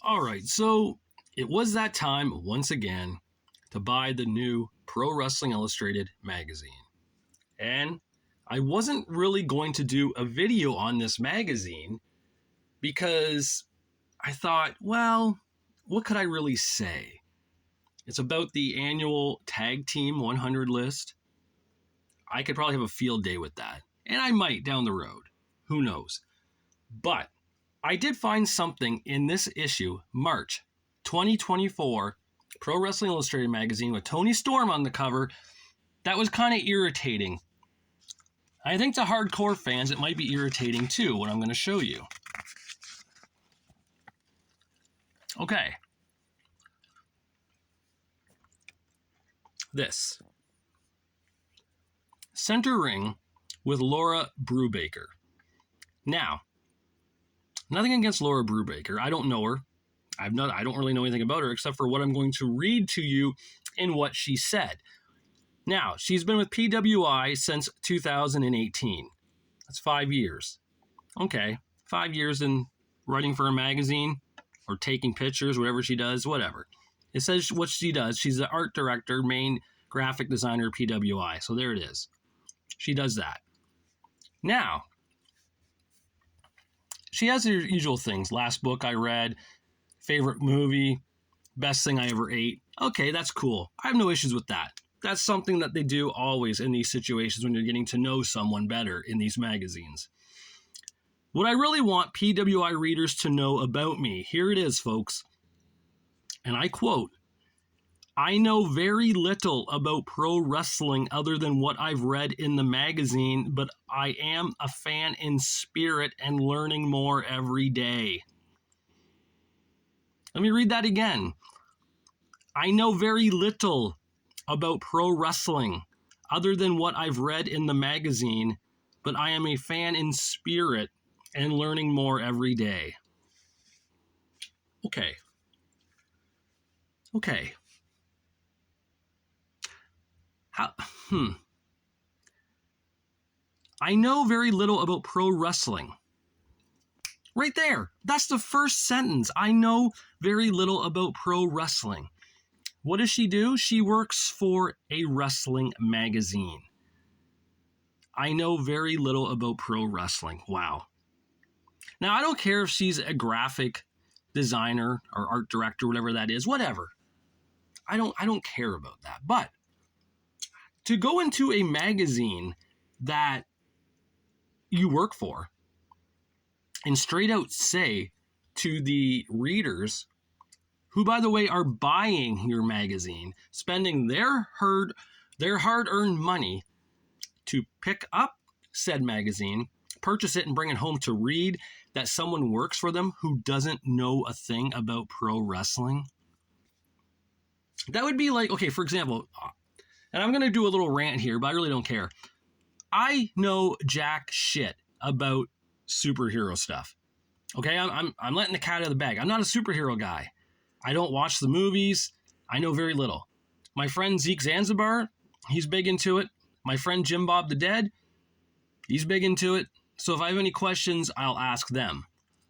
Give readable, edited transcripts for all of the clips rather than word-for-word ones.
All right, so it was that time once again to buy the new Pro Wrestling Illustrated magazine. And I wasn't really going to do a video on this magazine because I thought, well, what could I really say? It's about the annual Tag Team 100 list. I could probably have a field day with that. And I might down the road. Who knows? But I did find something in this issue, March 2024, Pro Wrestling Illustrated magazine with Tony Storm on the cover, that was kind of irritating. I think to hardcore fans, it might be irritating too, what I'm going to show you. Okay. This. Center Ring with Laura Brubaker. Now, nothing against Laura Brubaker. I don't know her. I don't really know anything about her except for what I'm going to read to you in what she said. Now, she's been with PWI since 2018. That's 5 years. Okay, 5 years in writing for a magazine or taking pictures, whatever she does, whatever. It says what she does. She's the art director, main graphic designer of PWI. So there it is. She does that. Now, she has her usual things. Last book I read, favorite movie, best thing I ever ate. Okay, that's cool. I have no issues with that. That's something that they do always in these situations when you're getting to know someone better in these magazines. What I really want PWI readers to know about me, here it is, folks. And I quote, I know very little about pro wrestling other than what I've read in the magazine, but I am a fan in spirit and learning more every day. Let me read that again. I know very little about pro wrestling other than what I've read in the magazine, but I am a fan in spirit and learning more every day. Okay. I know very little about pro wrestling. Right there. That's the first sentence. I know very little about pro wrestling. What does she do? She works for a wrestling magazine. I know very little about pro wrestling. Wow. Now, I don't care if she's a graphic designer or art director, whatever that is, whatever. I don't care about that. But to go into a magazine that you work for and straight out say to the readers, who, by the way, are buying your magazine, spending their hard-earned money to pick up said magazine, purchase it and bring it home to read, that someone works for them who doesn't know a thing about pro wrestling. That would be like, okay, for example, and I'm going to do a little rant here, but I really don't care. I know jack shit about superhero stuff. Okay, I'm letting the cat out of the bag. I'm not a superhero guy. I don't watch the movies. I know very little. My friend Zeke Zanzibar, he's big into it. My friend Jim Bob the Dead, he's big into it. So if I have any questions, I'll ask them.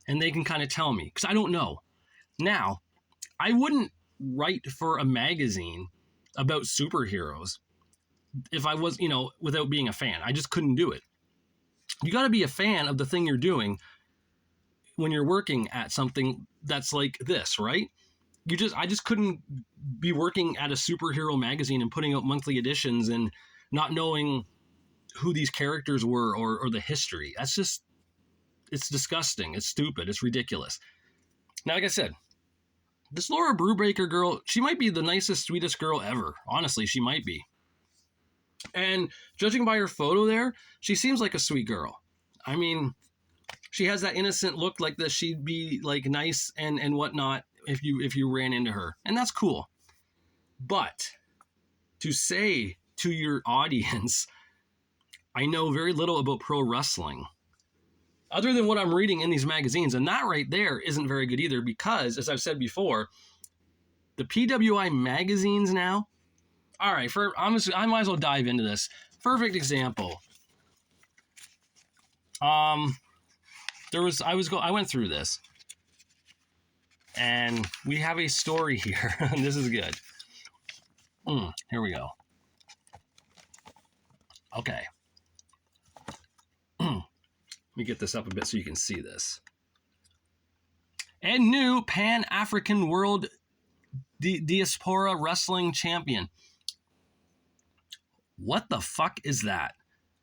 And they can kind of tell me, because I don't know. Now, I wouldn't write for a magazine about superheroes if I was, without being a fan. I just couldn't do it. You got to be a fan of the thing you're doing when you're working at something that's like this, right? I just couldn't be working at a superhero magazine and putting out monthly editions and not knowing who these characters were or the history. That's just, it's disgusting. It's stupid. It's ridiculous. Now, like I said, this Laura Brubaker girl, she might be the nicest, sweetest girl ever. Honestly, she might be. And judging by her photo there, she seems like a sweet girl. I mean, she has that innocent look like that she'd be like nice and whatnot if you ran into her. And that's cool. But to say to your audience, I know very little about pro wrestling, other than what I'm reading in these magazines. And that right there isn't very good either, because, as I've said before, the PWI magazines now, all right, I might as well dive into this. Perfect example. I went through this. And we have a story here. This is good. Here we go. Okay. Let me get this up a bit so you can see this. And new Pan-African World Diaspora Wrestling Champion. What the fuck is that?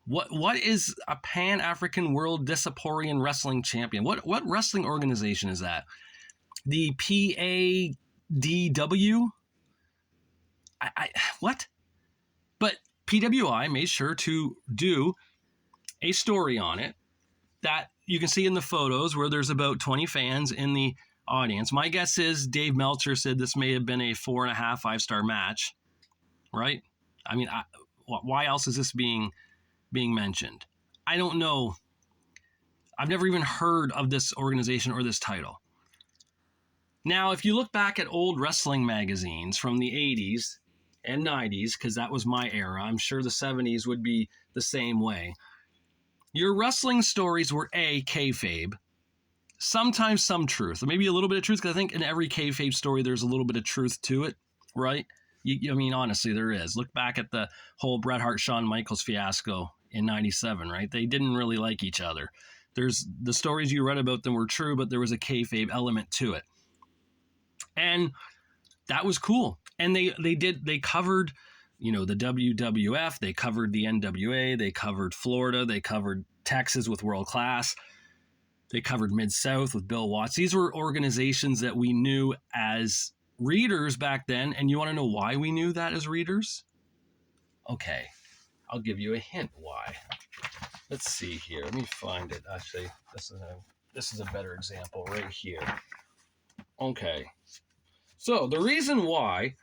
What is a Pan-African World Diasporan Wrestling Champion? What wrestling organization is that? The PADW? What? But PWI made sure to do a story on it that you can see in the photos where there's about 20 fans in the audience. My guess is Dave Meltzer said this may have been a 4.5, 5-star match, right? I mean, why else is this being mentioned? I don't know. I've never even heard of this organization or this title. Now, if you look back at old wrestling magazines from the 80s and 90s, because that was my era, I'm sure the 70s would be the same way. Your wrestling stories were kayfabe, sometimes some truth, maybe a little bit of truth, because I think in every kayfabe story there's a little bit of truth to it, right? I mean, honestly, there is. Look back at the whole Bret Hart, Shawn Michaels fiasco in '97, right? They didn't really like each other. There's the stories you read about them were true, but there was a kayfabe element to it, and that was cool. And they covered, the WWF, they covered the NWA, they covered Florida, they covered Texas with World Class, they covered Mid-South with Bill Watts. These were organizations that we knew as readers back then. And you want to know why we knew that as readers? Okay, I'll give you a hint why. Let's see here. Let me find it. Actually, this is a better example right here. Okay. So the reason why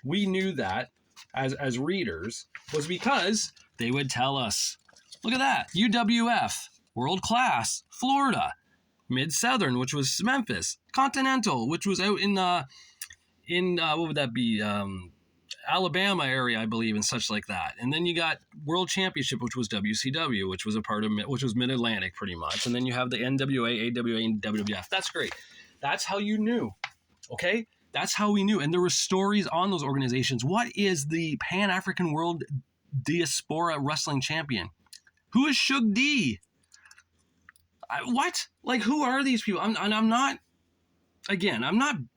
we knew that as readers was because they would tell us, look at that, UWF, World Class, Florida, Mid-Southern, which was Memphis, Continental, which was out in what would that be, Alabama area, I believe, and such like that. And then you got World Championship, which was WCW, which was which was Mid-Atlantic pretty much. And then you have the NWA, AWA, and WWF. That's great. That's how you knew, okay? That's how we knew. And there were stories on those organizations. What is the Pan-African World Diaspora Wrestling Champion? Who is Shug D? What? Like, who are these people? I'm not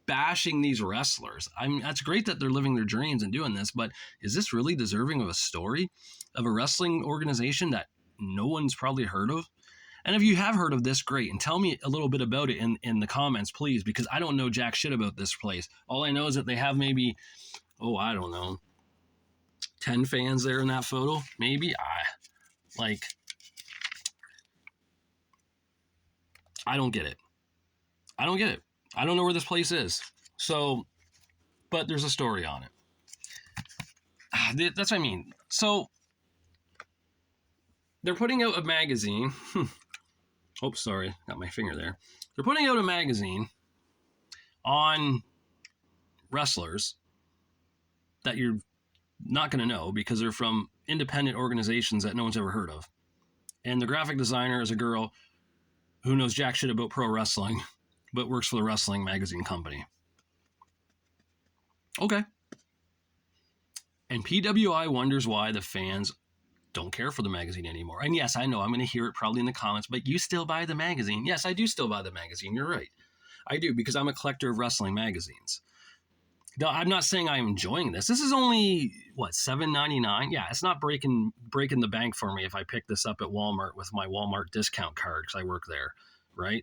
bashing these wrestlers. That's great that they're living their dreams and doing this, but is this really deserving of a story of a wrestling organization that no one's probably heard of? And if you have heard of this, great. And tell me a little bit about it in the comments, please, because I don't know jack shit about this place. All I know is that they have maybe, I don't know, 10 fans there in that photo. Maybe. I don't get it. I don't know where this place is. So, but there's a story on it. That's what I mean. So, they're putting out a magazine. Oh, sorry, got my finger there. They're putting out a magazine on wrestlers that you're not going to know because they're from independent organizations that no one's ever heard of. And the graphic designer is a girl who knows jack shit about pro wrestling, but works for the wrestling magazine company. Okay. And PWI wonders why the fans don't care for the magazine anymore. And yes, I know I'm going to hear it probably in the comments, but you still buy the magazine. Yes, I do still buy the magazine. You're right. I do, because I'm a collector of wrestling magazines. Now, I'm not saying I'm enjoying this. This is only, $7.99? Yeah, it's not breaking the bank for me if I pick this up at Walmart with my Walmart discount card because I work there, right?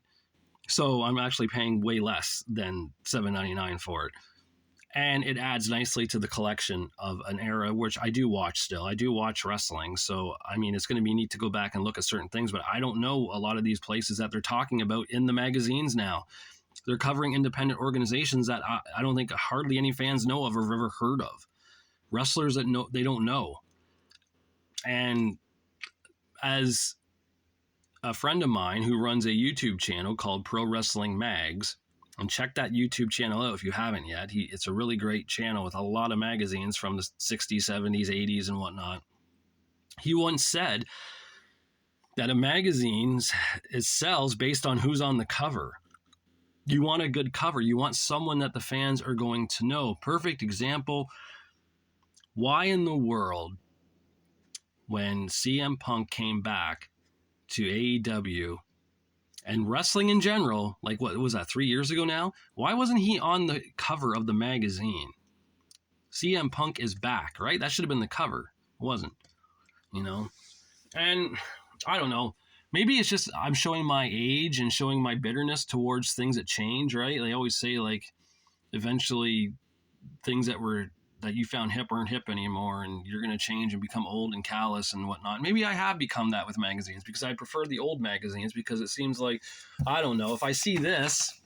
So I'm actually paying way less than $7.99 for it. And it adds nicely to the collection of an era, which I do watch still. I do watch wrestling. So, I mean, it's going to be neat to go back and look at certain things, but I don't know a lot of these places that they're talking about in the magazines now. They're covering independent organizations that I don't think hardly any fans know of or have ever heard of. Wrestlers that they don't know. And as a friend of mine who runs a YouTube channel called Pro Wrestling Mags, and check that YouTube channel out if you haven't yet. It's a really great channel with a lot of magazines from the 60s, 70s, 80s, and whatnot. He once said that a magazine sells based on who's on the cover. You want a good cover. You want someone that the fans are going to know. Perfect example. Why in the world, when CM Punk came back to AEW and wrestling in general, like what was that, 3 years ago now? Why wasn't he on the cover of the magazine? CM Punk is back, right? That should have been the cover. It wasn't, And I don't know. Maybe it's just I'm showing my age and showing my bitterness towards things that change, right? They always say, like, eventually things that you found hip aren't hip anymore, and you're going to change and become old and callous and whatnot. Maybe I have become that with magazines, because I prefer the old magazines, because it seems like, I don't know, if I see this,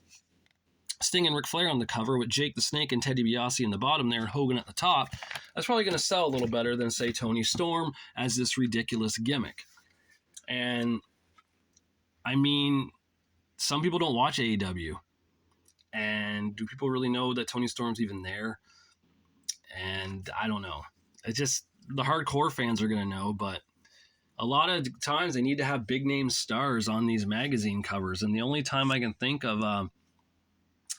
Sting and Ric Flair on the cover with Jake the Snake and Ted DiBiase in the bottom there and Hogan at the top, that's probably going to sell a little better than, say, Tony Storm as this ridiculous gimmick. And I mean, some people don't watch AEW. And do people really know that Tony Storm's even there? And I don't know. It's just the hardcore fans are going to know, but a lot of times they need to have big name stars on these magazine covers. And the only time I can think of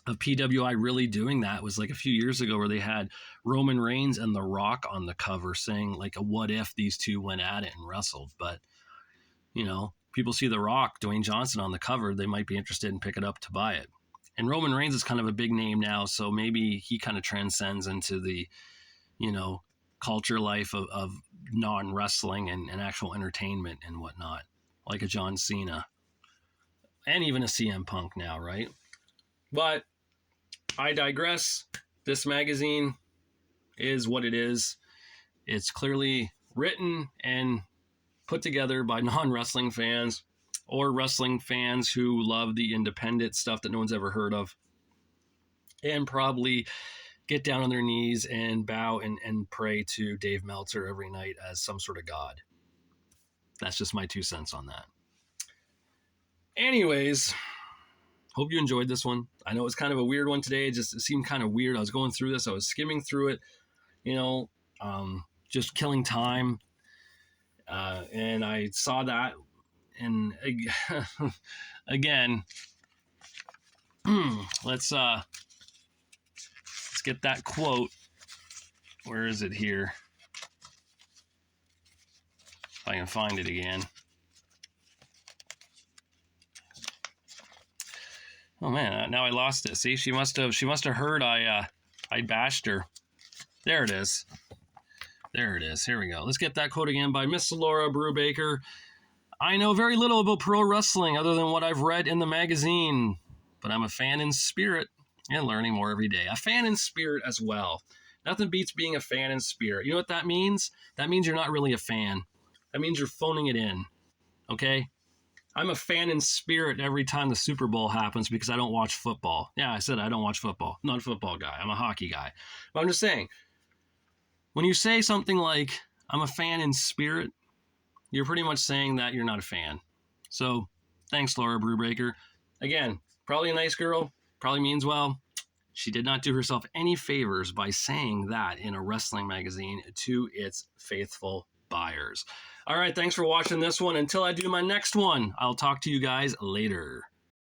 PWI really doing that was like a few years ago, where they had Roman Reigns and The Rock on the cover, saying like a what if these two went at it and wrestled. But, people see The Rock, Dwayne Johnson on the cover, they might be interested and pick it up to buy it. And Roman Reigns is kind of a big name now, so maybe he kind of transcends into the, culture life of non-wrestling and actual entertainment and whatnot, like a John Cena and even a CM Punk now, right? But I digress. This magazine is what it is. It's clearly written and put together by non-wrestling fans or wrestling fans who love the independent stuff that no one's ever heard of, and probably get down on their knees and bow and pray to Dave Meltzer every night as some sort of god. That's just my 2 cents on that. Anyways, hope you enjoyed this one. I know it's kind of a weird one today. It seemed kind of weird. I was going through this. I was skimming through it, just killing time. And I saw that. And again, let's get that quote. Where is it here? If I can find it again. Oh man, now I lost it. See, she must have heard I bashed her. There it is. Here we go. Let's get that quote again by Miss Laura Brubaker. I know very little about pro wrestling other than what I've read in the magazine, but I'm a fan in spirit and learning more every day. A fan in spirit as well. Nothing beats being a fan in spirit. You know what that means? That means you're not really a fan. That means you're phoning it in. Okay? I'm a fan in spirit every time the Super Bowl happens because I don't watch football. Yeah, I said I don't watch football. I'm not a football guy. I'm a hockey guy. But I'm just saying, when you say something like, I'm a fan in spirit, you're pretty much saying that you're not a fan. So, thanks, Laura Brubaker. Again, probably a nice girl, probably means well. She did not do herself any favors by saying that in a wrestling magazine to its faithful buyers. All right, thanks for watching this one. Until I do my next one, I'll talk to you guys later.